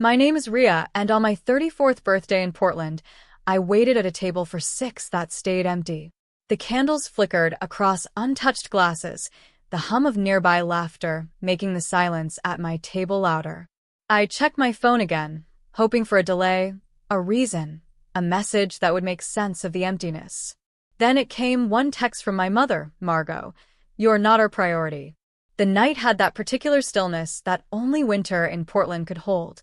My name is Ria, and on my 34th birthday in Portland, I waited at a table for 6 that stayed empty. The candles flickered across untouched glasses, the hum of nearby laughter making the silence at my table louder. I checked my phone again, hoping for a delay, a reason, a message that would make sense of the emptiness. Then it came, one text from my mother, Margot. "You're not our priority." The night had that particular stillness that only winter in Portland could hold,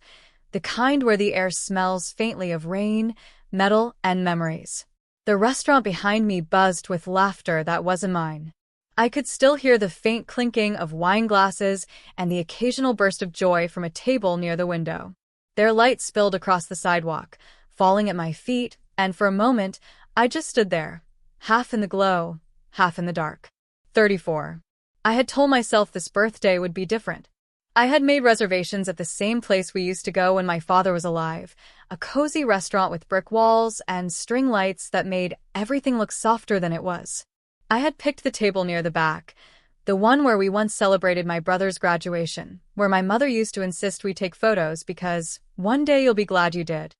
the kind where the air smells faintly of rain, metal, and memories. The restaurant behind me buzzed with laughter that wasn't mine. I could still hear the faint clinking of wine glasses and the occasional burst of joy from a table near the window. Their light spilled across the sidewalk, falling at my feet, and for a moment, I just stood there, half in the glow, half in the dark. 34. I had told myself this birthday would be different. I had made reservations at the same place we used to go when my father was alive, a cozy restaurant with brick walls and string lights that made everything look softer than it was. I had picked the table near the back, the one where we once celebrated my brother's graduation, where my mother used to insist we take photos because one day you'll be glad you did.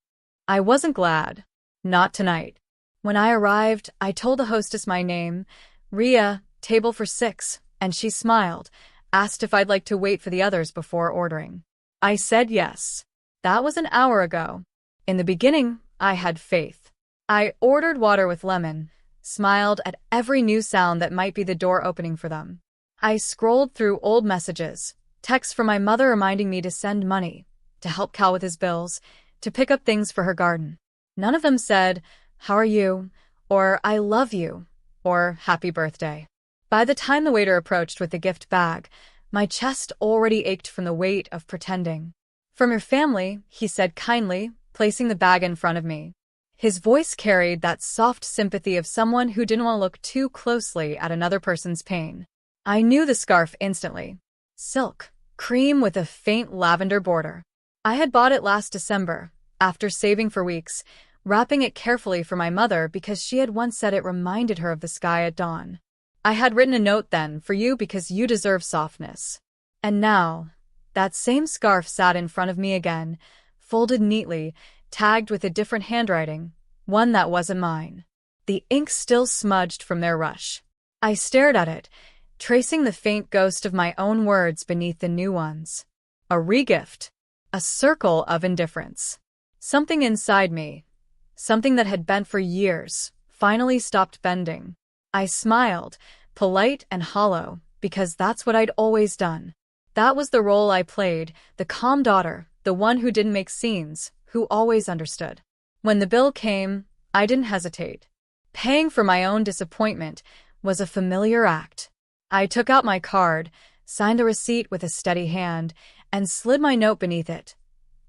I wasn't glad. Not tonight. When I arrived, I told the hostess my name, Ria, table for 6, and she smiled, asked if I'd like to wait for the others before ordering. I said yes. That was an hour ago. In the beginning, I had faith. I ordered water with lemon, smiled at every new sound that might be the door opening for them. I scrolled through old messages, texts from my mother reminding me to send money, to help Cal with his bills, to pick up things for her garden. None of them said, "How are you?" or "I love you," or "Happy birthday." By the time the waiter approached with the gift bag, my chest already ached from the weight of pretending. "From your family," he said kindly, placing the bag in front of me. His voice carried that soft sympathy of someone who didn't want to look too closely at another person's pain. I knew the scarf instantly. Silk, cream with a faint lavender border. I had bought it last December, after saving for weeks, wrapping it carefully for my mother because she had once said it reminded her of the sky at dawn. I had written a note then, "For you because you deserve softness." And now, that same scarf sat in front of me again, folded neatly, tagged with a different handwriting, one that wasn't mine. The ink still smudged from their rush. I stared at it, tracing the faint ghost of my own words beneath the new ones. A regift. A circle of indifference. Something inside me, something that had bent for years, finally stopped bending. I smiled, polite and hollow, because that's what I'd always done. That was the role I played, the calm daughter, the one who didn't make scenes, who always understood. When the bill came, I didn't hesitate. Paying for my own disappointment was a familiar act. I took out my card, signed a receipt with a steady hand, and slid my note beneath it.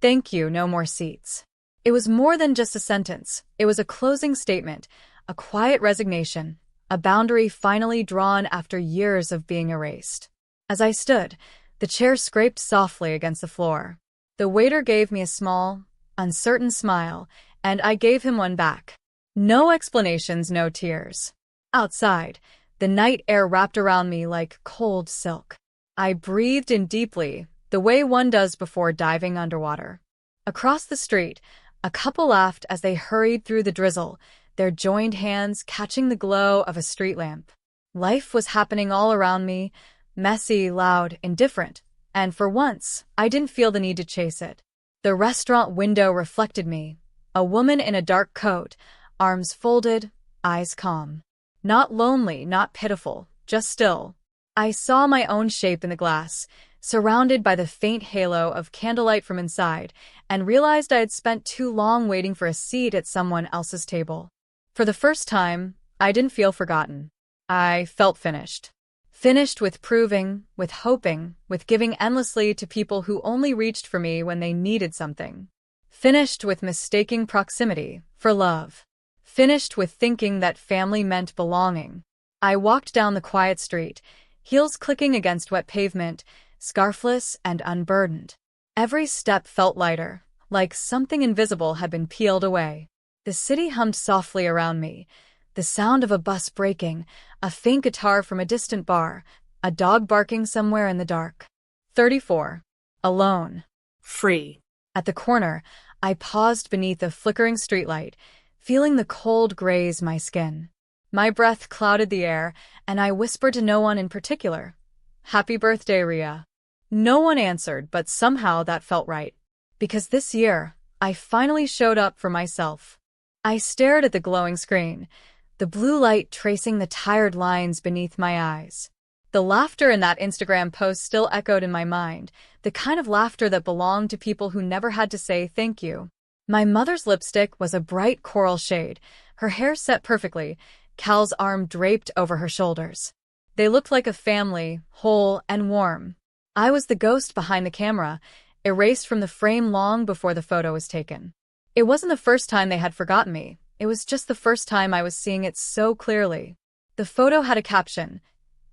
"Thank you, no more seats." It was more than just a sentence. It was a closing statement, a quiet resignation, a boundary finally drawn after years of being erased. As I stood, the chair scraped softly against the floor. The waiter gave me a small, uncertain smile, and I gave him one back. No explanations, no tears. Outside, the night air wrapped around me like cold silk. I breathed in deeply, the way one does before diving underwater. Across the street, a couple laughed as they hurried through the drizzle, their joined hands catching the glow of a street lamp. Life was happening all around me, messy, loud, indifferent, and for once, I didn't feel the need to chase it. The restaurant window reflected me, a woman in a dark coat, arms folded, eyes calm. Not lonely, not pitiful, just still. I saw my own shape in the glass, surrounded by the faint halo of candlelight from inside, and realized I had spent too long waiting for a seat at someone else's table. For the first time, I didn't feel forgotten. I felt finished. Finished with proving, with hoping, with giving endlessly to people who only reached for me when they needed something. Finished with mistaking proximity for love. Finished with thinking that family meant belonging. I walked down the quiet street, heels clicking against wet pavement, scarfless and unburdened. Every step felt lighter, like something invisible had been peeled away. The city hummed softly around me, the sound of a bus braking, a faint guitar from a distant bar, a dog barking somewhere in the dark. 34. Alone. Free. At the corner, I paused beneath a flickering streetlight, feeling the cold graze my skin. My breath clouded the air, and I whispered to no one in particular, "Happy birthday, Ria." No one answered, but somehow that felt right. Because this year, I finally showed up for myself. I stared at the glowing screen, the blue light tracing the tired lines beneath my eyes. The laughter in that Instagram post still echoed in my mind, the kind of laughter that belonged to people who never had to say thank you. My mother's lipstick was a bright coral shade, her hair set perfectly, Cal's arm draped over her shoulders. They looked like a family, whole and warm. I was the ghost behind the camera, erased from the frame long before the photo was taken. It wasn't the first time they had forgotten me. It was just the first time I was seeing it so clearly. The photo had a caption,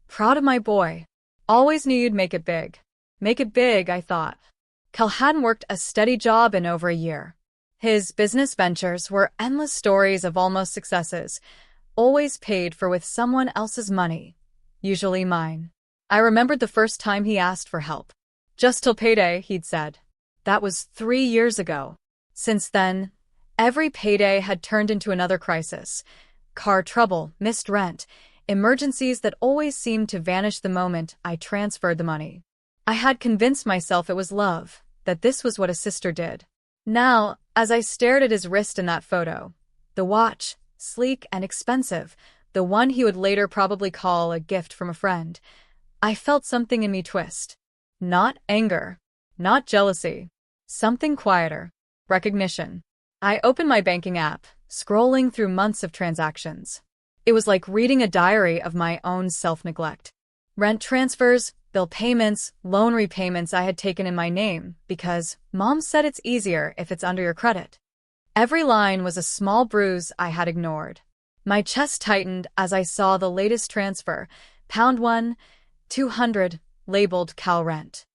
"Proud of my boy. Always knew you'd make it big." Make it big, I thought. Cal hadn't worked a steady job in over a year. His business ventures were endless stories of almost successes, always paid for with someone else's money, usually mine. I remembered the first time he asked for help. "Just till payday," he'd said. That was 3 years ago. Since then, every payday had turned into another crisis. Car trouble, missed rent, emergencies that always seemed to vanish the moment I transferred the money. I had convinced myself it was love, that this was what a sister did. Now, as I stared at his wrist in that photo, the watch, sleek and expensive, the one he would later probably call a gift from a friend, I felt something in me twist. Not anger, not jealousy, something quieter, recognition. I opened my banking app, scrolling through months of transactions. It was like reading a diary of my own self-neglect. Rent transfers, bill payments, loan repayments I had taken in my name because Mom said it's easier if it's under your credit. Every line was a small bruise I had ignored. My chest tightened as I saw the latest transfer, £1, 200, labeled Cal Rent.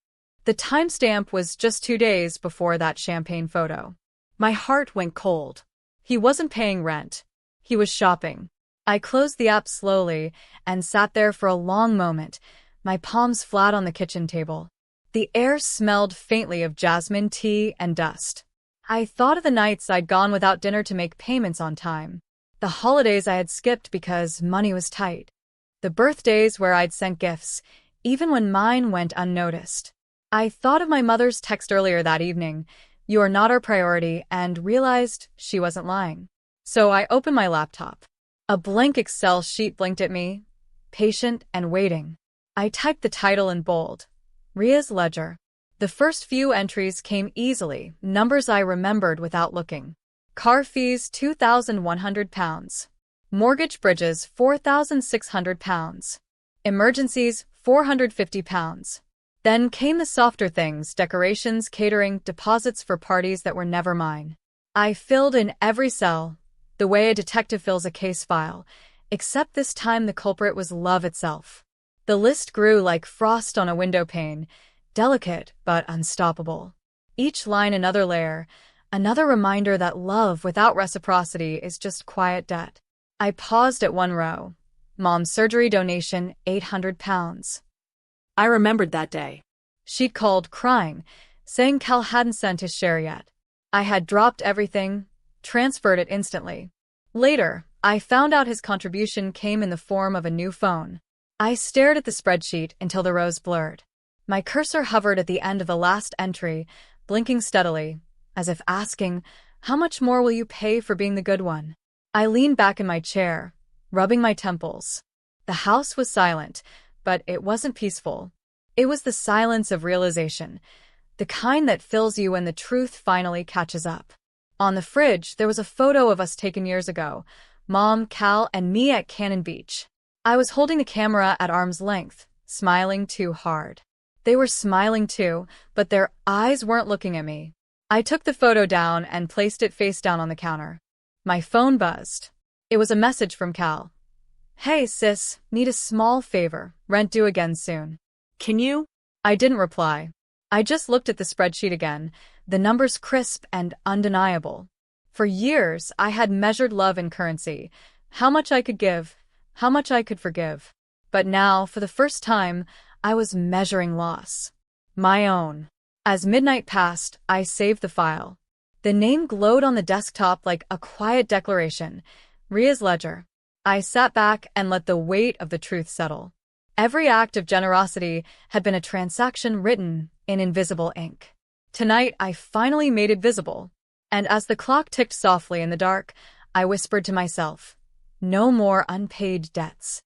The timestamp was just 2 days before that champagne photo. My heart went cold. He wasn't paying rent. He was shopping. I closed the app slowly and sat there for a long moment, my palms flat on the kitchen table. The air smelled faintly of jasmine tea and dust. I thought of the nights I'd gone without dinner to make payments on time, the holidays I had skipped because money was tight, the birthdays where I'd sent gifts, even when mine went unnoticed. I thought of my mother's text earlier that evening, "You are not our priority," and realized she wasn't lying. So I opened my laptop. A blank Excel sheet blinked at me, patient and waiting. I typed the title in bold, Ria's Ledger. The first few entries came easily, numbers I remembered without looking. Car fees £2,100. Mortgage bridges £4,600. Emergencies £450. Then came the softer things, decorations, catering, deposits for parties that were never mine. I filled in every cell, the way a detective fills a case file, except this time the culprit was love itself. The list grew like frost on a window pane, delicate but unstoppable. Each line another layer, another reminder that love without reciprocity is just quiet debt. I paused at one row. Mom's surgery donation, £800. I remembered that day. She'd called, crying, saying Cal hadn't sent his share yet. I had dropped everything, transferred it instantly. Later, I found out his contribution came in the form of a new phone. I stared at the spreadsheet until the rows blurred. My cursor hovered at the end of the last entry, blinking steadily, as if asking, "How much more will you pay for being the good one?" I leaned back in my chair, rubbing my temples. The house was silent, but it wasn't peaceful. It was the silence of realization, the kind that fills you when the truth finally catches up. On the fridge, there was a photo of us taken years ago, Mom, Cal, and me at Cannon Beach. I was holding the camera at arm's length, smiling too hard. They were smiling too, but their eyes weren't looking at me. I took the photo down and placed it face down on the counter. My phone buzzed. It was a message from Cal. "Hey sis, need a small favor, rent due again soon. Can you?" I didn't reply. I just looked at the spreadsheet again, the numbers crisp and undeniable. For years, I had measured love in currency, how much I could give, how much I could forgive. But now, for the first time, I was measuring loss. My own. As midnight passed, I saved the file. The name glowed on the desktop like a quiet declaration. Ria's ledger. I sat back and let the weight of the truth settle. Every act of generosity had been a transaction written in invisible ink. Tonight, I finally made it visible. And as the clock ticked softly in the dark, I whispered to myself, no more unpaid debts.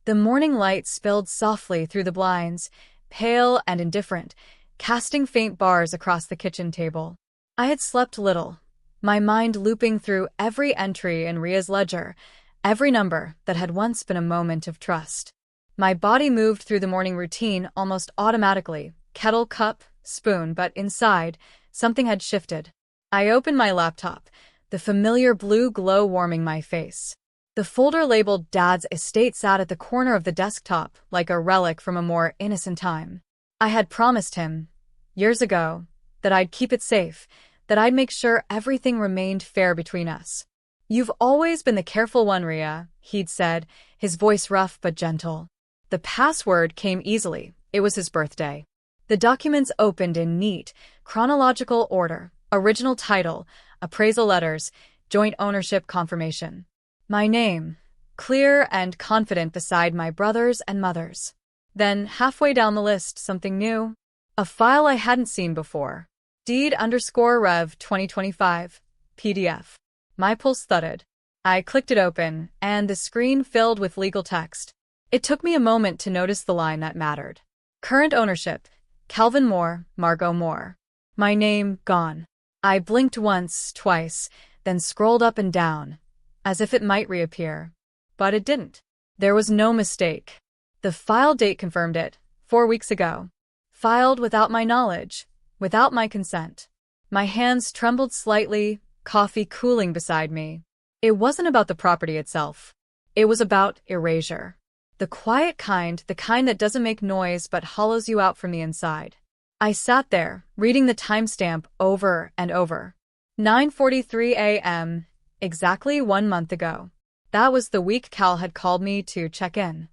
The morning light spilled softly through the blinds, pale and indifferent, casting faint bars across the kitchen table. I had slept little, my mind looping through every entry in Ria's ledger, every number that had once been a moment of trust. My body moved through the morning routine almost automatically, kettle, cup, spoon, but inside, something had shifted. I opened my laptop, the familiar blue glow warming my face. The folder labeled Dad's estate sat at the corner of the desktop like a relic from a more innocent time. I had promised him, years ago, that I'd keep it safe, that I'd make sure everything remained fair between us. You've always been the careful one, Ria, he'd said, his voice rough but gentle. The password came easily. It was his birthday. The documents opened in neat, chronological order, original title, appraisal letters, joint ownership confirmation. My name, clear and confident beside my brother's and mother's. Then, halfway down the list, something new. A file I hadn't seen before. Deed_Rev 2025, PDF. My pulse thudded. I clicked it open, and the screen filled with legal text. It took me a moment to notice the line that mattered. Current ownership, Calvin Moore, Margot Moore. My name, gone. I blinked once, twice, then scrolled up and down, as if it might reappear. But it didn't. There was no mistake. The file date confirmed it, 4 weeks ago. Filed without my knowledge, without my consent. My hands trembled slightly, coffee cooling beside me. It wasn't about the property itself. It was about erasure. The quiet kind, the kind that doesn't make noise but hollows you out from the inside. I sat there, reading the timestamp over and over. 9:43 a.m., exactly 1 month ago. That was the week Cal had called me to check in.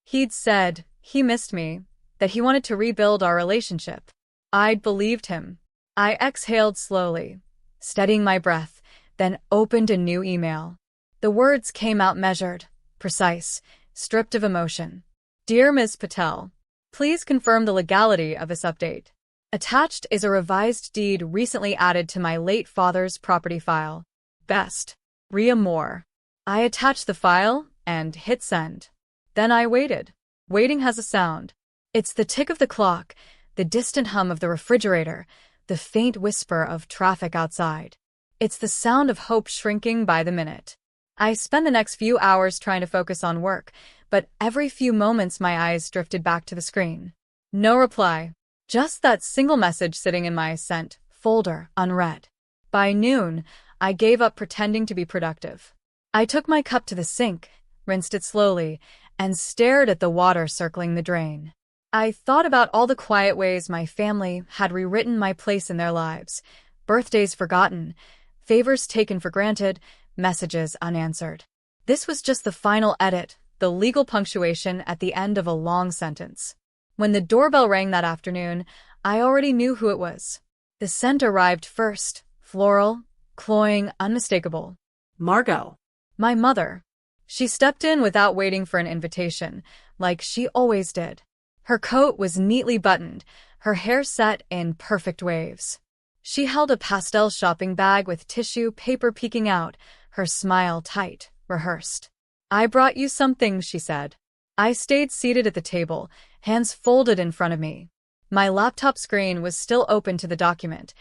He'd said he missed me, that he wanted to rebuild our relationship. I'd believed him. I exhaled slowly, steadying my breath, then opened a new email. The words came out measured, precise, stripped of emotion. Dear Ms. Patel, please confirm the legality of this update. Attached is a revised deed recently added to my late father's property file. Best. Ria Moore. I attached the file and hit send. Then I waited. Waiting has a sound. It's the tick of the clock, the distant hum of the refrigerator, the faint whisper of traffic outside. It's the sound of hope shrinking by the minute. I spent the next few hours trying to focus on work, but every few moments my eyes drifted back to the screen. No reply. Just that single message sitting in my sent folder, unread. By noon, I gave up pretending to be productive. I took my cup to the sink, rinsed it slowly, and stared at the water circling the drain. I thought about all the quiet ways my family had rewritten my place in their lives. Birthdays forgotten, favors taken for granted, messages unanswered. This was just the final edit, the legal punctuation at the end of a long sentence. When the doorbell rang that afternoon, I already knew who it was. The scent arrived first, floral, cloying, unmistakable. Margot. My mother. She stepped in without waiting for an invitation, like she always did. Her coat was neatly buttoned, her hair set in perfect waves. She held a pastel shopping bag with tissue paper peeking out, her smile tight, rehearsed. I brought you something, she said. I stayed seated at the table, hands folded in front of me. My laptop screen was still open to the document,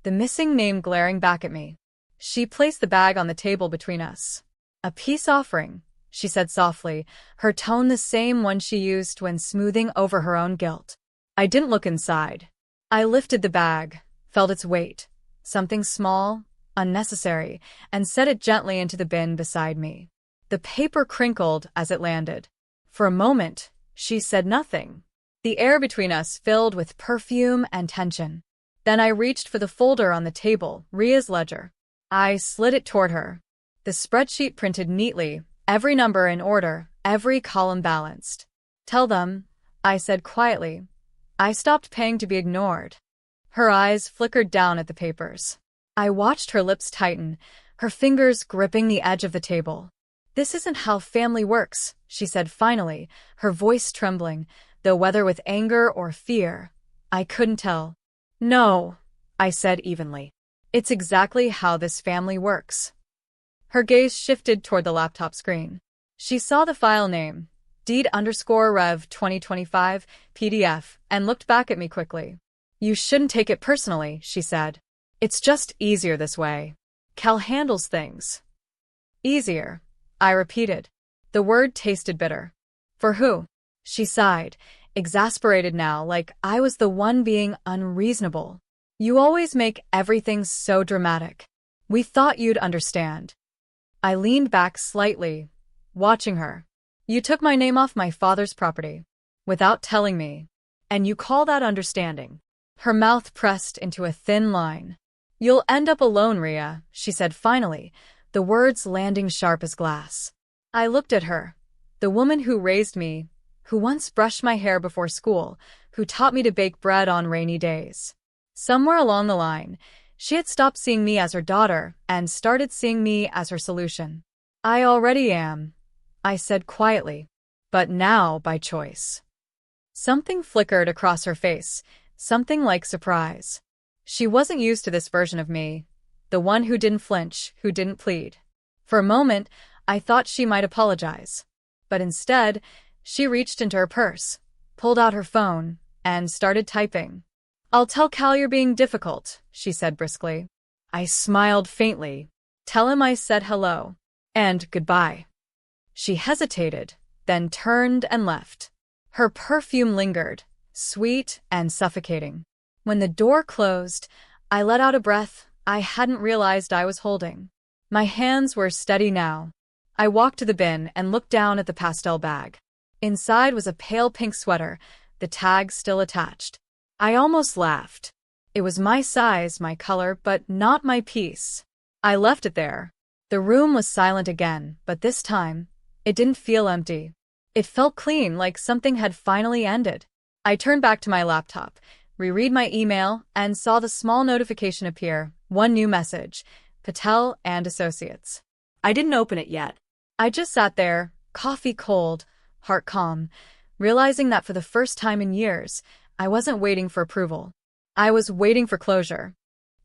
the missing name glaring back at me. She placed the bag on the table between us. A peace offering, she said softly, her tone the same one she used when smoothing over her own guilt. I didn't look inside. I lifted the bag, felt its weight, something small, unnecessary, and set it gently into the bin beside me. The paper crinkled as it landed. For a moment, she said nothing. The air between us filled with perfume and tension. Then I reached for the folder on the table, Ria's ledger. I slid it toward her. The spreadsheet printed neatly, every number in order, every column balanced. Tell them, I said quietly. I stopped paying to be ignored. Her eyes flickered down at the papers. I watched her lips tighten, her fingers gripping the edge of the table. "This isn't how family works," she said finally, her voice trembling, though whether with anger or fear, I couldn't tell. "No," I said evenly. "It's exactly how this family works." Her gaze shifted toward the laptop screen. She saw the file name, Deed_Rev 2025, PDF, and looked back at me quickly. "You shouldn't take it personally," she said. "It's just easier this way. Cal handles things." "Easier," I repeated. The word tasted bitter. "For who?" She sighed, exasperated now, like I was the one being unreasonable. "You always make everything so dramatic. We thought you'd understand." I leaned back slightly, watching her. "You took my name off my father's property, without telling me. And you call that understanding?" Her mouth pressed into a thin line. "You'll end up alone, Rhea," she said finally, the words landing sharp as glass. I looked at her, the woman who raised me, who once brushed my hair before school, who taught me to bake bread on rainy days. Somewhere along the line, she had stopped seeing me as her daughter and started seeing me as her solution. "I already am," I said quietly, "but now by choice." Something flickered across her face, something like surprise. She wasn't used to this version of me, the one who didn't flinch, who didn't plead. For a moment, I thought she might apologize. But instead, she reached into her purse, pulled out her phone, and started typing. "I'll tell Cal you're being difficult," she said briskly. I smiled faintly. "Tell him I said hello. And goodbye." She hesitated, then turned and left. Her perfume lingered, sweet and suffocating. When the door closed, I let out a breath I hadn't realized I was holding. My hands were steady now. I walked to the bin and looked down at the pastel bag. Inside was a pale pink sweater, the tag still attached. I almost laughed. It was my size, my color, but not my piece. I left it there. The room was silent again, but this time, it didn't feel empty. It felt clean, like something had finally ended. I turned back to my laptop, reread my email, and saw the small notification appear, one new message, Patel and Associates. I didn't open it yet. I just sat there, coffee cold, heart calm, realizing that for the first time in years, I wasn't waiting for approval. I was waiting for closure.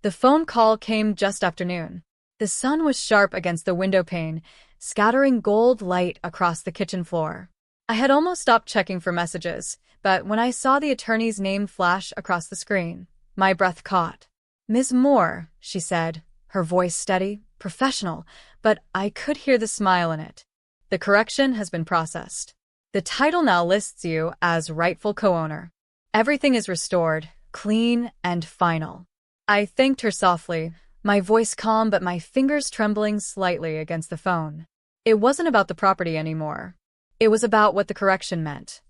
The phone call came just after noon. The sun was sharp against the window pane, scattering gold light across the kitchen floor. I had almost stopped checking for messages, but when I saw the attorney's name flash across the screen, my breath caught. "Ms. Moore," she said, her voice steady, professional, but I could hear the smile in it. "The correction has been processed. The title now lists you as rightful co-owner. Everything is restored, clean and final." I thanked her softly, my voice calm but my fingers trembling slightly against the phone. It wasn't about the property anymore. It was about what the correction meant.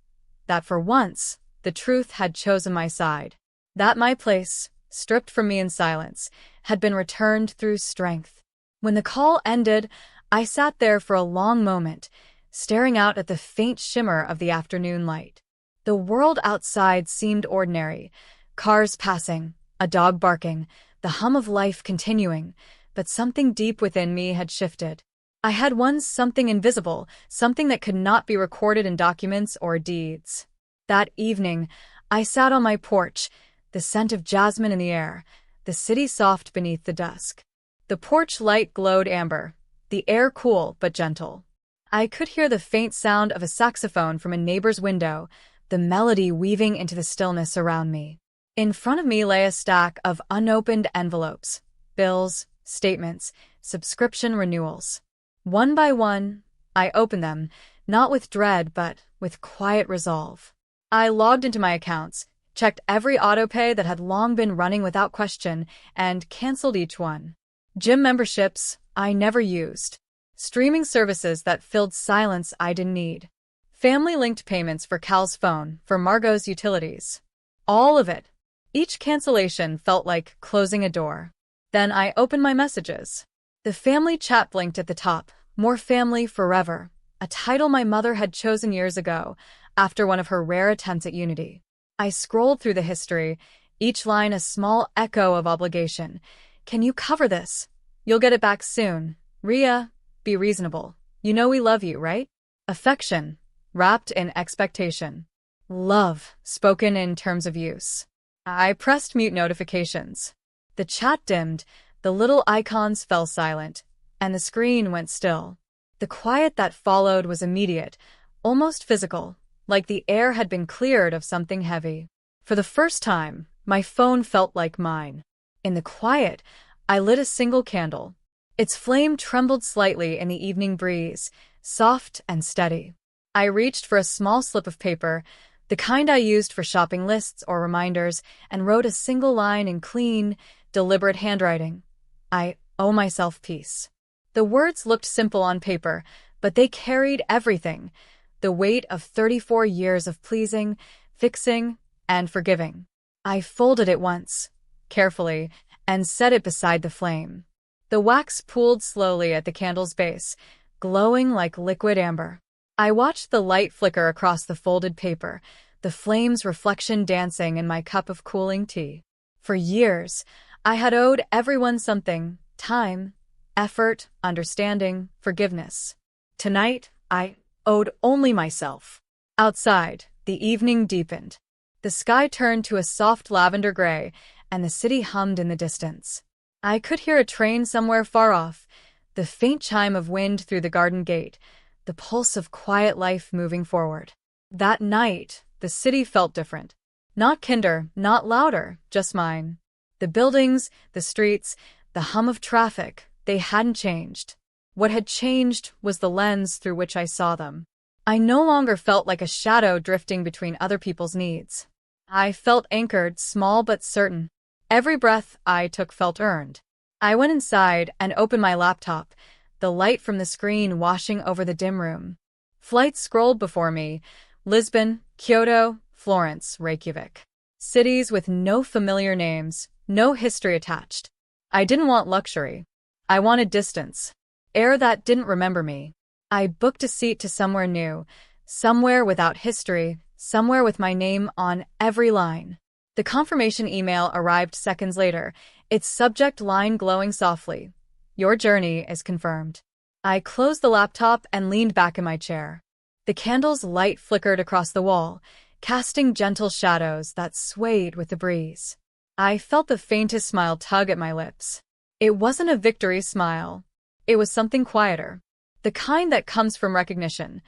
That for once, the truth had chosen my side. That my place, stripped from me in silence, had been returned through strength. When the call ended, I sat there for a long moment, staring out at the faint shimmer of the afternoon light. The world outside seemed ordinary. Cars passing, a dog barking, the hum of life continuing, but something deep within me had shifted. I had once something invisible, something that could not be recorded in documents or deeds. That evening, I sat on my porch, the scent of jasmine in the air, the city soft beneath the dusk. The porch light glowed amber, the air cool but gentle. I could hear the faint sound of a saxophone from a neighbor's window, the melody weaving into the stillness around me. In front of me lay a stack of unopened envelopes, bills, statements, subscription renewals. One by one, I opened them, not with dread but with quiet resolve. I logged into my accounts, checked every autopay that had long been running without question, and canceled each one. Gym memberships I never used. Streaming services that filled silence I didn't need. Family-linked payments for Cal's phone, for Margot's utilities. All of it. Each cancellation felt like closing a door. Then I opened my messages. The family chat blinked at the top, More Family Forever, a title my mother had chosen years ago, after one of her rare attempts at unity. I scrolled through the history, each line a small echo of obligation. Can you cover this? You'll get it back soon. Ria, be reasonable. You know we love you, right? Affection, wrapped in expectation. Love, spoken in terms of use. I pressed mute notifications. The chat dimmed, the little icons fell silent, and the screen went still. The quiet that followed was immediate, almost physical, like the air had been cleared of something heavy. For the first time, my phone felt like mine. In the quiet, I lit a single candle. Its flame trembled slightly in the evening breeze, soft and steady. I reached for a small slip of paper, the kind I used for shopping lists or reminders, and wrote a single line in clean, deliberate handwriting. I owe myself peace. The words looked simple on paper, but they carried everything, the weight of 34 years of pleasing, fixing, and forgiving. I folded it once, carefully, and set it beside the flame. The wax pooled slowly at the candle's base, glowing like liquid amber. I watched the light flicker across the folded paper, the flame's reflection dancing in my cup of cooling tea. For years, I had owed everyone something: time, effort, understanding, forgiveness. Tonight, I owed only myself. Outside, the evening deepened. The sky turned to a soft lavender gray, and the city hummed in the distance. I could hear a train somewhere far off, the faint chime of wind through the garden gate, the pulse of quiet life moving forward. That night, the city felt different. Not kinder, not louder, just mine. The buildings, the streets, the hum of traffic, they hadn't changed. What had changed was the lens through which I saw them. I no longer felt like a shadow drifting between other people's needs. I felt anchored, small but certain. Every breath I took felt earned. I went inside and opened my laptop, the light from the screen washing over the dim room. Flights scrolled before me: Lisbon, Kyoto, Florence, Reykjavik. Cities with no familiar names, no history attached. I didn't want luxury. I wanted distance. Air that didn't remember me. I booked a seat to somewhere new, somewhere without history, somewhere with my name on every line. The confirmation email arrived seconds later, its subject line glowing softly: "Your journey is confirmed." I closed the laptop and leaned back in my chair. The candle's light flickered across the wall, casting gentle shadows that swayed with the breeze. I felt the faintest smile tug at my lips. It wasn't a victory smile. It was something quieter. The kind that comes from recognition.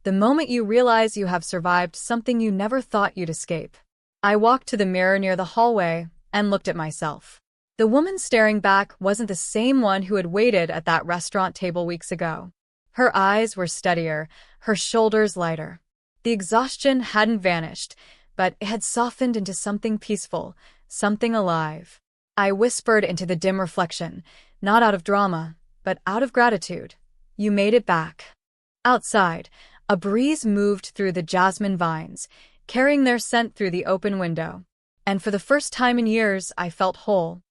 The moment you realize you have survived something you never thought you'd escape. I walked to the mirror near the hallway and looked at myself. The woman staring back wasn't the same one who had waited at that restaurant table weeks ago. Her eyes were steadier, her shoulders lighter. The exhaustion hadn't vanished, but it had softened into something peaceful, something alive. I whispered into the dim reflection, not out of drama, but out of gratitude. "You made it back." Outside, a breeze moved through the jasmine vines, carrying their scent through the open window. And for the first time in years, I felt whole.